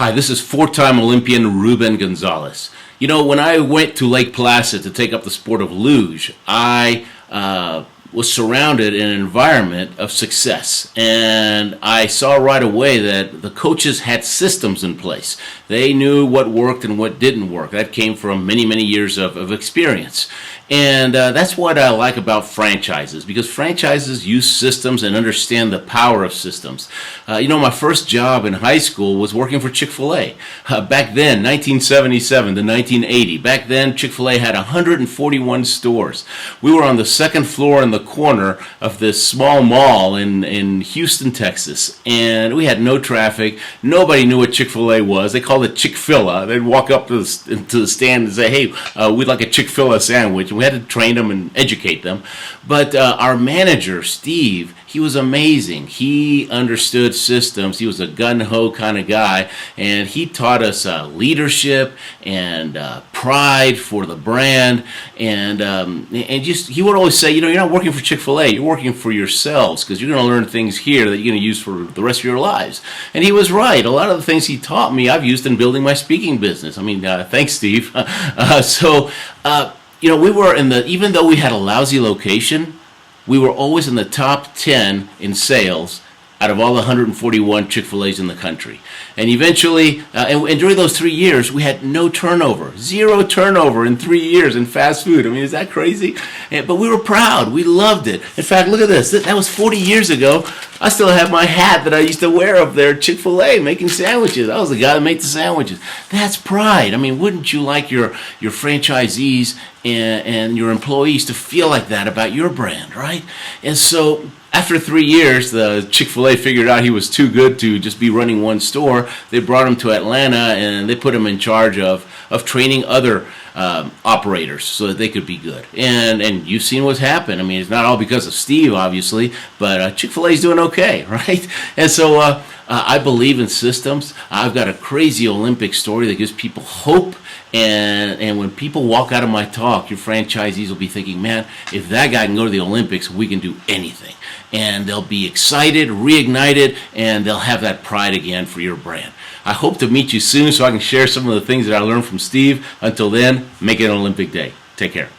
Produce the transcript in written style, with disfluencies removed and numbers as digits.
Hi, this is four-time Olympian Ruben Gonzalez. You know, when I went to Lake Placid to take up the sport of luge, I was surrounded in an environment of success. And I saw right away that the coaches had systems in place. They knew what worked and what didn't work. That came from many, many years of experience. And that's what I like about franchises, because franchises use systems and understand the power of systems. You know, my first job in high school was working for Chick-fil-A. Back then, 1977 to 1980, back then Chick-fil-A had 141 stores. We were on the second floor in the corner of this small mall in Houston, Texas, and we had no traffic. Nobody knew what Chick-fil-A was. They called it Chick-fil-A. They'd walk up to the stand and say, hey, we'd like a Chick-fil-A sandwich. And we had to train them and educate them. But our manager, Steve, he was amazing. He understood systems. He was a gun-ho kind of guy, and he taught us leadership and pride for the brand. And just he would always say, you know, you're not working for Chick-fil-A. You're working for yourselves, because you're going to learn things here that you're going to use for the rest of your lives. And he was right. A lot of the things he taught me, I've used in building my speaking business. I mean, thanks, Steve. You know, we were even though we had a lousy location, we were always in the top 10 in sales out of all the 141 Chick-fil-A's in the country. And eventually, and during those 3 years, we had no turnover, 0 turnover in 3 years in fast food. I mean, is that crazy? But we were proud. We loved it. In fact, look at this. That was 40 years ago. I still have my hat that I used to wear up there at Chick-fil-A making sandwiches. I was the guy that made the sandwiches. That's pride. I mean, wouldn't you like your franchisees and your employees to feel like that about your brand, right? And so after 3 years, the Chick-fil-A figured out he was too good to just be running one store. They brought him to Atlanta, and they put him in charge of training other operators so that they could be good. And you've seen what's happened. I mean, it's not all because of Steve, obviously, but Chick-fil-A's doing okay, right? And so I believe in systems. I've got a crazy Olympic story that gives people hope. And when people walk out of my talk, your franchisees will be thinking, man, if that guy can go to the Olympics, we can do anything. And they'll be excited, reignited, and they'll have that pride again for your brand. I hope to meet you soon so I can share some of the things that I learned from Steve. Until then, make it an Olympic day. Take care.